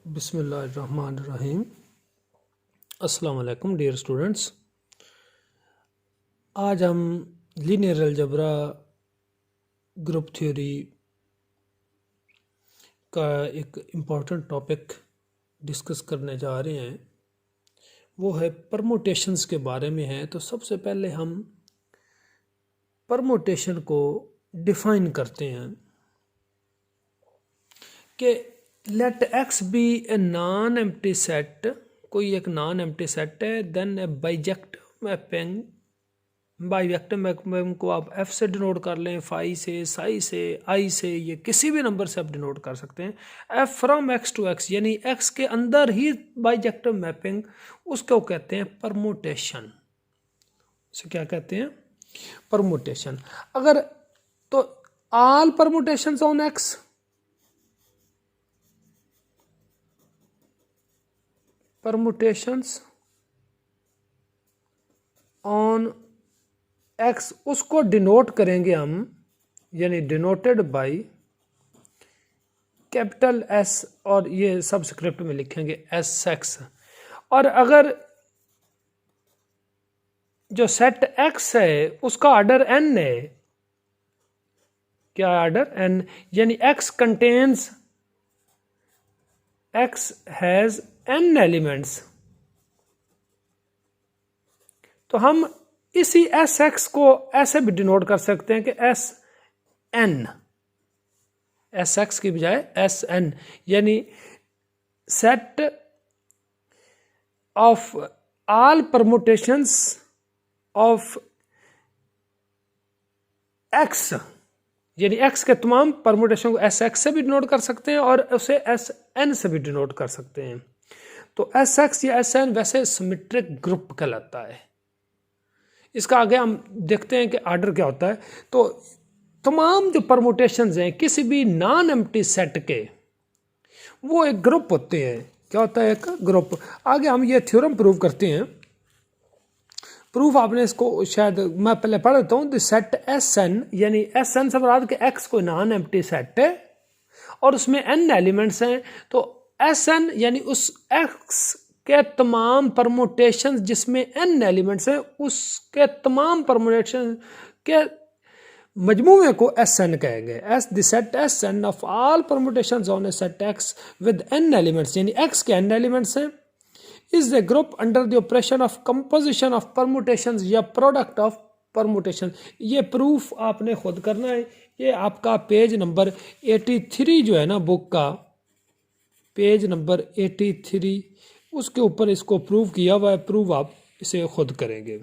बिस्मिल्लाहिर्रहमानिर्रहीम। अस्सलाम वालेकुम डियर स्टूडेंट्स। आज हम लीनियर अलजेब्रा ग्रुप थ्योरी का एक इम्पॉर्टेंट टॉपिक डिस्कस करने जा रहे हैं। वो है परमुटेशंस के बारे में है। तो सबसे पहले हम परमुटेशन को डिफाइन करते हैं कि let x be a non empty set, कोई एक नॉन एम्प्टी सेट है, then a bijective mapping, bijective mapping को आप एफ से डिनोट कर लें, फाई से, साई से, आई से, ये किसी भी नंबर से आप डिनोट कर सकते हैं। F from x to x यानी एक्स के अंदर ही बाइजेक्टिव मैपिंग, उसको कहते हैं परमुटेशन। उसे क्या कहते हैं? परमुटेशन। अगर तो all permutations on x, permutations on x, उसको डिनोट करेंगे हम, यानी डिनोटेड बाय कैपिटल एस, और ये सबस्क्रिप्ट में लिखेंगे एस एक्स। और अगर जो सेट एक्स है उसका ऑर्डर एन है, क्या ऑर्डर? एन, यानी x contains, x has an elements, तो हम इसी एस एक्स को ऐसे भी डिनोट कर सकते हैं कि एस एन, एस एक्स की बजाय एस एन, यानी set of all permutations of x, यानी एक्स के तमाम परमुटेशन को एस एक्स से भी डिनोट कर सकते हैं और उसे एस एन से भी डिनोट कर सकते हैं। तो एस एक्स या एस एन वैसे सिमेट्रिक ग्रुप कहलाता है। इसका आगे हम देखते हैं कि ऑर्डर क्या होता है। तो तमाम जो परमुटेशंस हैं किसी भी नॉन एम्प्टी सेट के, वो एक ग्रुप होते हैं। क्या होता है? एक ग्रुप। आगे हम ये थ्योरम प्रूव करते हैं। प्रूफ आपने इसको शायद मैं पहले पढ़ देता हूँ। द सेट एस एन, यानी एस एन से मुराद कि एक्स कोई नॉन एम्प्टी सेट है और उसमें एन एलिमेंट्स हैं। तो एस एन यानी उस एक्स के तमाम परमुटेशन जिसमें एन एलिमेंट्स हैं, उसके तमाम परमुटेशन के मजमूए को एस एन कहेंगे। S the set S n of all permutations on a set x with n elements, यानी एक्स के एन एलिमेंट्स हैं, is a group under the operation of composition of permutations या product of permutation. ये proof आपने खुद करना है। ये आपका पेज नंबर 83 जो है ना बुक का, पेज नंबर 83, उसके ऊपर इसको प्रूव किया हुआ है। प्रूव आप इसे खुद करेंगे।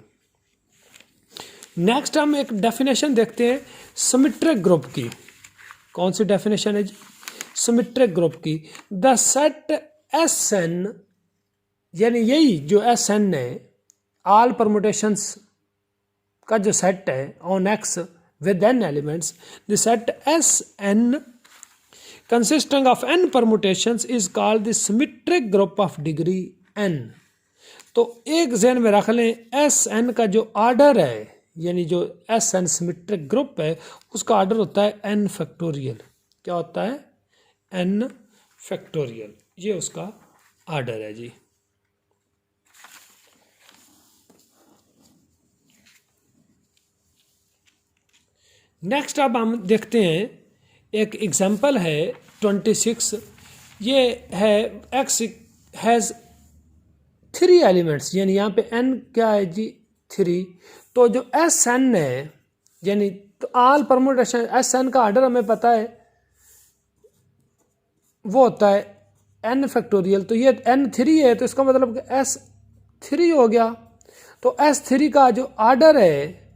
नेक्स्ट हम एक डेफिनेशन देखते हैं सिमेट्रिक ग्रुप की। कौन सी डेफिनेशन है जी? सिमेट्रिक ग्रुप की। द सेट एस एन, यानी यही जो एस एन है, ऑल परमुटेशंस का जो सेट है on x with n elements, the set S n consisting of n permutations is called the symmetric group of degree n। तो एक ज़हन में रख लें, एस एन का जो ऑर्डर है, यानी जो एस एन सिमेट्रिक ग्रुप है, उसका ऑर्डर होता है n फैक्टोरियल। क्या होता है? n factorial. ये उसका ऑर्डर है जी। नेक्स्ट अब हम देखते हैं एक एग्जाम्पल है 26। ये है एक्स हैज़ 3 एलिमेंट्स, यानी यहाँ पे n क्या है जी? 3। तो जो एस एन है, यानी तो ऑल परमुटेशन एस एन का ऑर्डर हमें पता है, वो होता है n फैक्टोरियल। तो ये n 3 है, तो इसका मतलब एस 3 हो गया। तो एस 3 का जो ऑर्डर है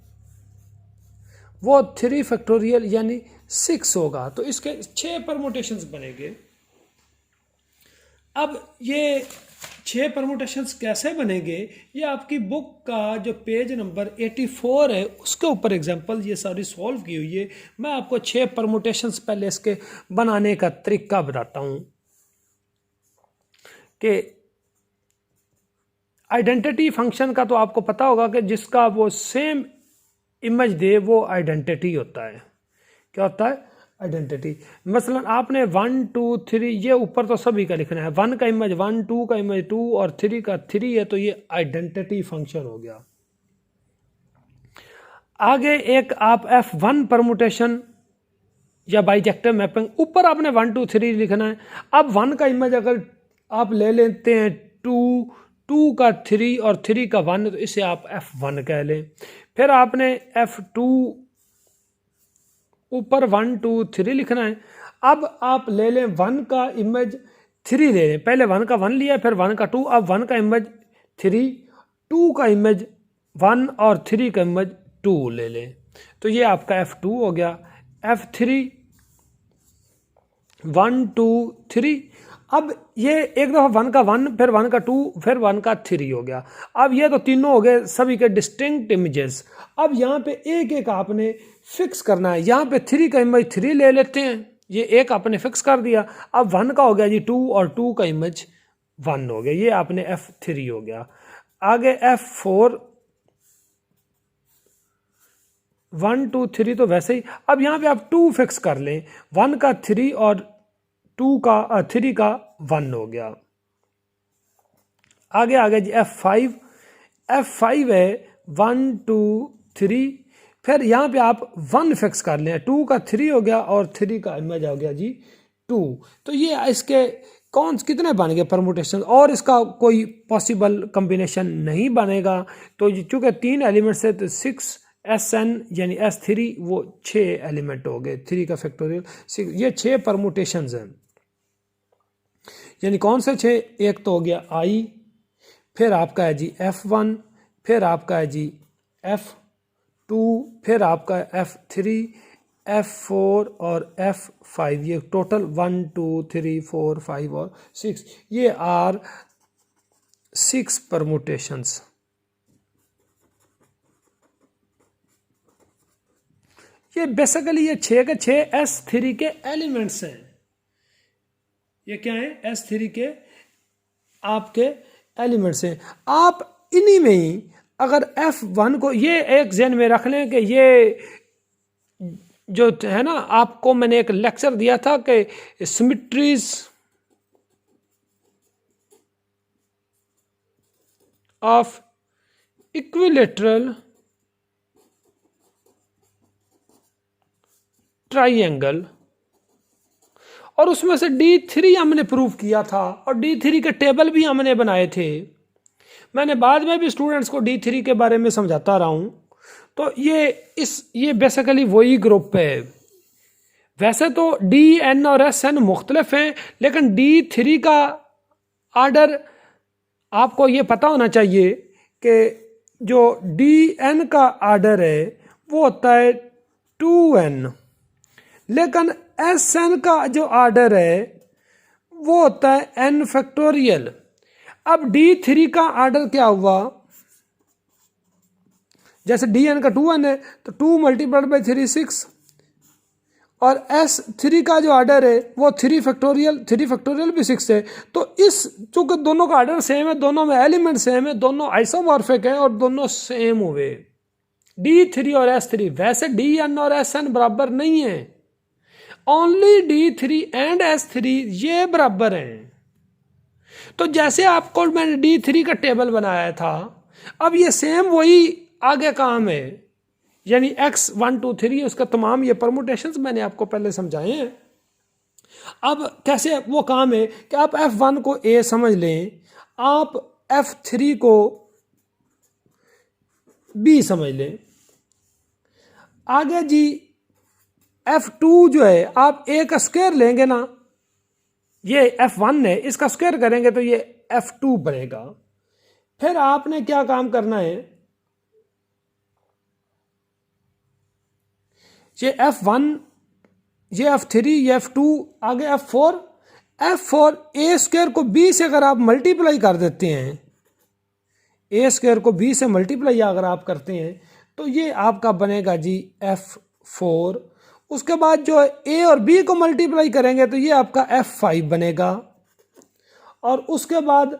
वो 3 फैक्टोरियल यानी 6 होगा। तो इसके 6 परमुटेशंस बनेंगे। अब ये 6 परमुटेशंस कैसे बनेंगे, ये आपकी बुक का जो पेज नंबर 84 है उसके ऊपर एग्जांपल ये सारी सॉल्व की हुई है। मैं आपको 6 परमुटेशंस पहले इसके बनाने का तरीका बताता हूँ कि आइडेंटिटी फंक्शन का तो आपको पता होगा कि जिसका वो सेम इमेज दे वो आइडेंटिटी होता है। क्या होता है? आइडेंटिटी। मसलन आपने 1 2 3 ये ऊपर तो सभी का लिखना है, 1 का इमेज 1, 2 का इमेज 2 और 3 का 3 है, तो ये आइडेंटिटी फंक्शन हो गया। आगे एक आप F1 परमुटेशन या बाइजेक्टिव मैपिंग, ऊपर आपने 1 2 3 लिखना है। अब 1 का इमेज अगर आप ले लेते हैं 2, 2 का 3 और 3 का 1, तो इसे आप F1 कह लें। फिर आपने F2 ऊपर 1 2 3 लिखना है। अब आप ले लें 1 का इमेज 3 ले लें, पहले 1 का 1 लिया फिर 1 का 2, अब 1 का इमेज 3, 2 का इमेज 1 और 3 का इमेज 2 ले लें, तो ये आपका F2 हो गया। F3 1 2 3, अब ये एक दफ़ा 1 का 1 फिर 1 का 2 फिर 1 का 3 हो गया। अब ये तो तीनों हो गए सभी के डिस्टिंक्ट इमेजेस। अब यहाँ पे एक एक आपने फिक्स करना है। यहाँ पे 3 का इमेज 3 ले लेते हैं, ये एक आपने फिक्स कर दिया। अब 1 का हो गया जी 2 और 2 का इमेज 1 हो गया, ये आपने F3 हो गया। आगे F4 1 2 3 तो वैसे ही। अब यहाँ पे आप 2 फिक्स कर लें, 1 का 3 और 2 का 3 का 1 हो गया। आगे आगे जी F5, F5 है 1 2 3, फिर यहाँ पे आप 1 फिक्स कर लें, 2 का 3 हो गया और 3 का इमेज हो गया जी 2। तो ये इसके कितने बन गए परमुटेशन, और इसका कोई पॉसिबल कम्बिनेशन नहीं बनेगा। तो चूँकि 3 एलिमेंट से तो 6 SN यानी S3 वो 6 एलिमेंट हो गए, 3 का फैक्टोरियल 6, ये 6 परमुटेशंस हैं। यानी कौन से 6, एक तो हो गया I, फिर आपका है जी F1, फिर आपका है जी F2, फिर आपका F3, F4 और F5, ये टोटल 1 2 3 4 5 और 6, ये आर 6 परमुटेशंस। ये बेसिकली ये 6 के 6 S3 के एलिमेंट्स हैं। ये क्या है? S3 के आपके एलिमेंट्स हैं। आप इन्हीं में ही अगर F1 को ये एक ज़हन में रख लें कि ये जो है ना, आपको मैंने एक लेक्चर दिया था कि सिमेट्रीज ऑफ इक्विलेटरल ट्राइंगल, और उसमें से D3 हमने प्रूव किया था और D3 के टेबल भी हमने बनाए थे। मैंने बाद में भी स्टूडेंट्स को D3 के बारे में समझाता रहा हूँ। तो ये बेसिकली वही ग्रुप है। वैसे तो DN और SN मुख्तलिफ हैं, लेकिन D3 का आर्डर आपको ये पता होना चाहिए कि जो DN का आर्डर है वो होता है 2N, लेकिन SN का जो आर्डर है वो होता है N फैक्टोरियल। अब D3 का आर्डर क्या हुआ? जैसे DN का 2N है तो 2 मल्टीप्लाइड बाई 3 6, और S3 का जो आर्डर है वो 3 फैक्टोरियल भी 6 है। तो इस चूंकि दोनों का आर्डर सेम है, दोनों में एलिमेंट सेम है, दोनों आइसोमॉर्फिक है और दोनों सेम हुए D3 और S3। वैसे DN और SN बराबर नहीं है, ओनली D3 एंड S3 ये बराबर हैं। तो जैसे आपको मैंने D3 का टेबल बनाया था, अब ये सेम वही आगे काम है, यानी X 1 2 3 उसका तमाम ये परमुटेशंस मैंने आपको पहले समझाए हैं। अब कैसे वो काम है कि आप F1 को A समझ लें, आप F3 को B समझ लें। आगे जी F2 जो है आप A का स्क्वायर लेंगे ना, ये F1 है, इसका स्क्वायर करेंगे तो ये F2 बनेगा। फिर आपने क्या काम करना है, ये F1, ये F3, ये F2, आगे F4 A स्क्वायर को B से अगर आप मल्टीप्लाई कर देते हैं, A स्क्वायर को B से मल्टीप्लाई अगर आप करते हैं तो ये आपका बनेगा जी F4। उसके बाद जो A और B को मल्टीप्लाई करेंगे तो ये आपका F5 बनेगा। और उसके बाद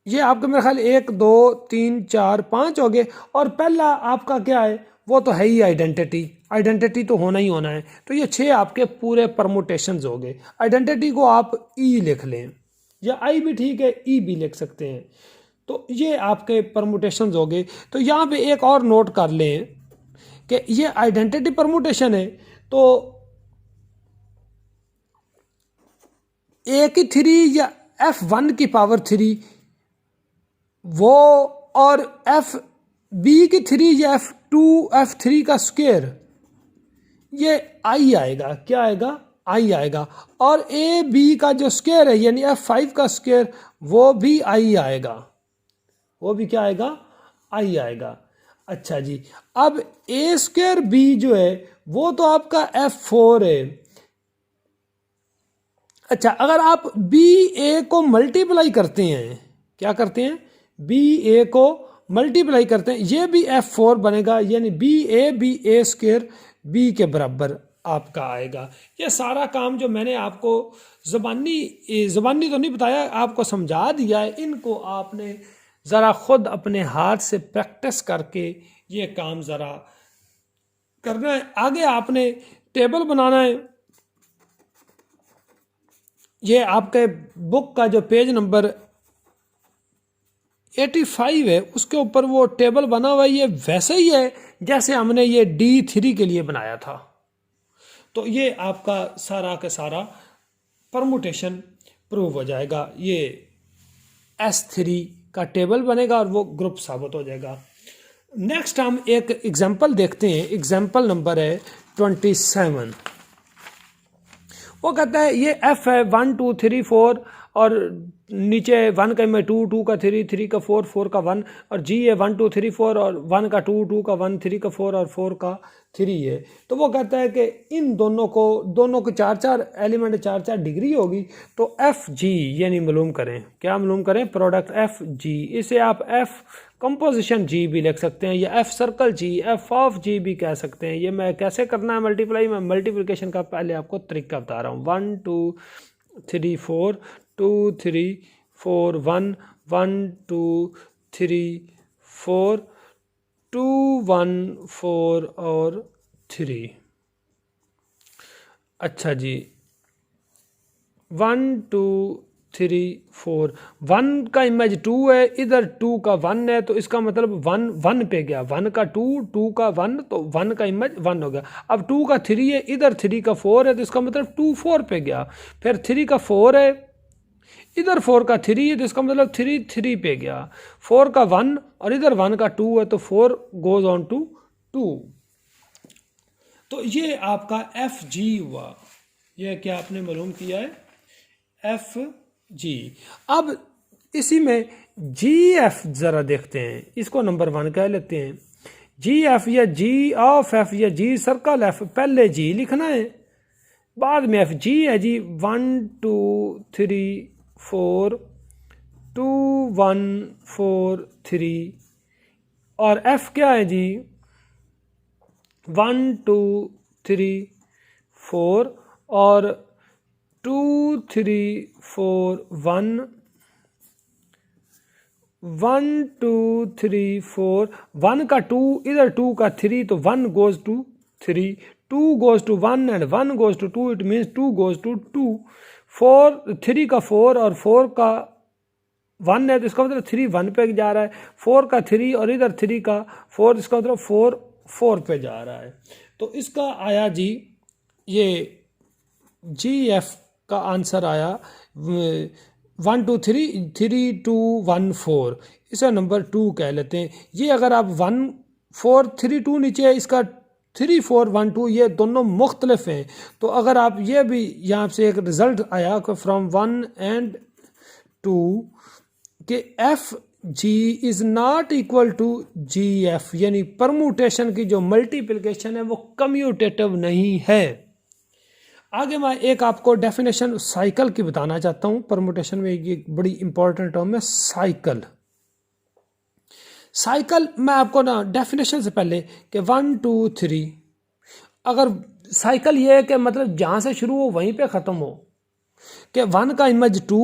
ये आपका मेरे ख्याल 1 2 3 4 5 हो गए, और पहला आपका क्या है वो तो है ही आइडेंटिटी तो होना ही होना है। तो ये 6 आपके पूरे परमुटेशंस हो गए। आइडेंटिटी को आप ई लिख लें, या आई भी ठीक है, ई भी लिख सकते हैं। तो ये आपके परमुटेशंस हो गए। तो यहाँ पे एक और नोट कर लें कि ये आइडेंटिटी परमुटेशन है, तो ए की 3 या F1 की पावर 3 वो, और एफ बी की 3 या F3 का स्क्वायर, ये आई आएगा। क्या आएगा? आई आएगा। और ए बी का जो स्क्वायर है यानी F5 का स्क्वायर, वो भी आई आएगा। वो भी क्या आएगा? आई आएगा। अच्छा जी, अब ए स्क्वायर बी जो है वो तो आपका F4 है। अच्छा, अगर आप बी ए को मल्टीप्लाई करते हैं, क्या करते हैं? बी ए को मल्टीप्लाई करते हैं, ये भी F4 बनेगा, यानी बी ए स्क्वायर बी के बराबर आपका आएगा। ये सारा काम जो मैंने आपको ज़बानी तो नहीं बताया, आपको समझा दिया है। इनको आपने ज़रा खुद अपने हाथ से प्रैक्टिस करके ये काम ज़रा करना है। आगे आपने टेबल बनाना है। ये आपके बुक का जो पेज नंबर 85 है, उसके ऊपर वो टेबल बना हुआ है। ये वैसे ही है जैसे हमने ये D3 के लिए बनाया था। तो ये आपका सारा का सारा परमुटेशन प्रूव हो जाएगा। ये S3 का टेबल बनेगा और वो ग्रुप साबित हो जाएगा। नेक्स्ट हम एक एग्जांपल देखते हैं। एग्जांपल नंबर है 27। वो कहता है ये F है 1 2 3 4, और नीचे 1 का में 2 2 का 3 3 का 4 4 का 1, और G है 1 2 3 4, और 1 का 2 2 का 1 3 का 4 और 4 का 3 है। तो वो कहता है कि इन दोनों को 4 एलिमेंट 4 डिग्री होगी। तो एफ जी यानी मालूम करें, क्या मालूम करें? Product F G. इसे आप एफ कंपोजिशन जी भी लिख सकते हैं, या F circle G, F of G भी कह सकते हैं। ये मैं कैसे करना है मल्टीप्लाई, मैं मल्टीप्लिकेशन का पहले आपको तरीका बता रहा हूँ। 1 2 3 4 2 3 4 1 1 2 3 4 2 1 4 और 3। अच्छा जी, 1 2 3 4, 1 का इमेज 2 है, इधर 2 का 1 है, तो इसका मतलब 1 1 पे गया। 1 का 2 2 का 1, तो 1 का इमेज 1 हो गया। अब 2 का 3 है, इधर 3 का 4 है, तो इसका मतलब 2 4 पे गया। फिर 3 का 4 है, इधर 4 का 3 है, तो इसका मतलब 3 3 पे गया। 4 का 1 और इधर 1 का 2 है, तो 4 गोज ऑन टू 2। तो ये आपका एफ जी हुआ। ये क्या आपने मालूम किया है? F G. अब इसी में जी एफ ज़रा देखते हैं, इसको नंबर 1 कह लेते हैं। जी एफ या जी ऑफ एफ या जी सर्कल एफ, पहले जी लिखना है, बाद में एफ जी है जी। 1 2 3 4 2 1 4 3, और एफ क्या है जी? 1 2 3 4 और 2 3 4 1 1 2 3 4, 1 का 2 इधर 2 का 3, तो 1 goes to 3, 2 goes to 1 and 1 goes to 2, it means 2 goes to 2। 4 3 का 4 और 4 का 1 है, तो इसका मतलब 3 1 पे जा रहा है। 4 का 3 और इधर 3 का 4, इसका मतलब 4 4 पे जा रहा है। तो इसका आया जी, ये जी एफ का आंसर आया 1 2 3 3 2 1 4। इसे नंबर 2 कह लेते हैं। ये अगर आप 1 4 3 2 नीचे है, इसका 3 4 1 2, ये दोनों मुख्तलिफ हैं। तो अगर आप ये भी यहाँ से एक रिजल्ट आया कि फ्रॉम 1 एंड 2 कि f g is not equal to g f, यानी परमुटेशन की जो मल्टीप्लिकेशन है वो कम्यूटेटिव नहीं है। आगे मैं एक आपको डेफिनेशन साइकिल की बताना चाहता हूँ। परमुटेशन में ये बड़ी इंपॉर्टेंट टर्म है साइकिल। साइकिल मैं आपको ना डेफिनेशन से पहले कि 1 2 3, अगर साइकिल ये है कि मतलब जहाँ से शुरू हो वहीं पे ख़त्म हो, कि 1 का इमेज 2,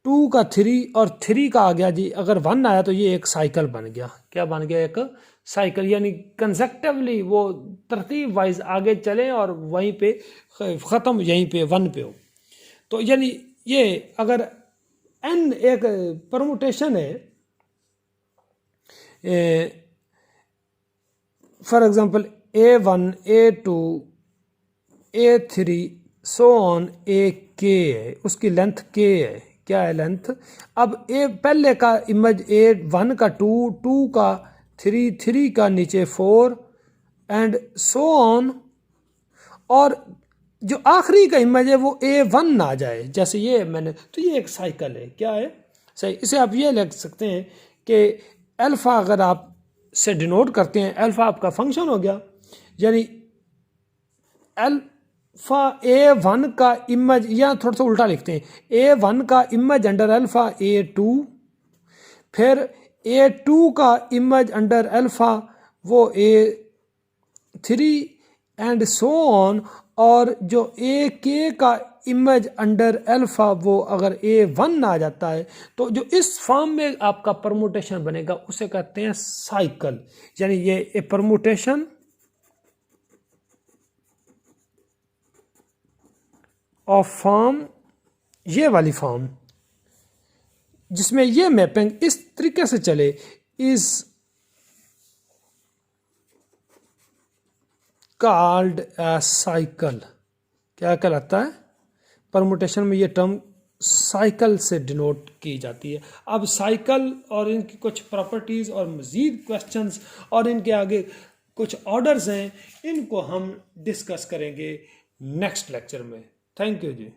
2 का 3 और 3 का आ गया जी, अगर 1 आया तो ये एक साइकिल बन गया। क्या बन गया? एक साइकिल, यानी कंसेक्टिवली वो तरतीब वाइज आगे चले और वहीं पे ख़त्म यहीं पे 1 पे हो। तो यानी ये अगर n एक परमुटेशन है, for example A1 A2 A3 so on AK है, उसकी लेंथ K है। क्या है लेंथ? अब पहले का इमेज A1 का 2, 2 का 3, 3 का नीचे 4 एंड सो ऑन, और जो आखिरी का इमेज है वो A1 ना जाए, जैसे ये मैंने, तो ये एक साइकिल है। क्या है? सही। इसे आप ये लिख सकते हैं कि अल्फा अगर आप से डिनोट करते हैं, अल्फा आपका फंक्शन हो गया, यानी अल्फा A1 का इमेज, या थोड़ा सा उल्टा लिखते हैं, A1 का इमेज अंडर अल्फा A2, फिर A2 का इमेज अंडर अल्फा वो A3 एंड सो ऑन, और जो AK का इमेज अंडर अल्फा वो अगर A1 आ जाता है, तो जो इस फॉर्म में आपका परमुटेशन बनेगा उसे कहते हैं साइकिल। यानी ये ए परमुटेशन ऑफ फॉर्म, ये वाली फॉर्म जिसमें ये मैपिंग इस तरीके से चले, इज कॉल्ड ए साइकिल। क्या कहलाता है? परमुटेशन में ये टर्म साइकिल से डिनोट की जाती है। अब साइकिल और इनकी कुछ प्रॉपर्टीज़ और मज़ीद क्वेश्चंस और इनके आगे कुछ ऑर्डर्स हैं, इनको हम डिस्कस करेंगे नेक्स्ट लेक्चर में। Thank you ji.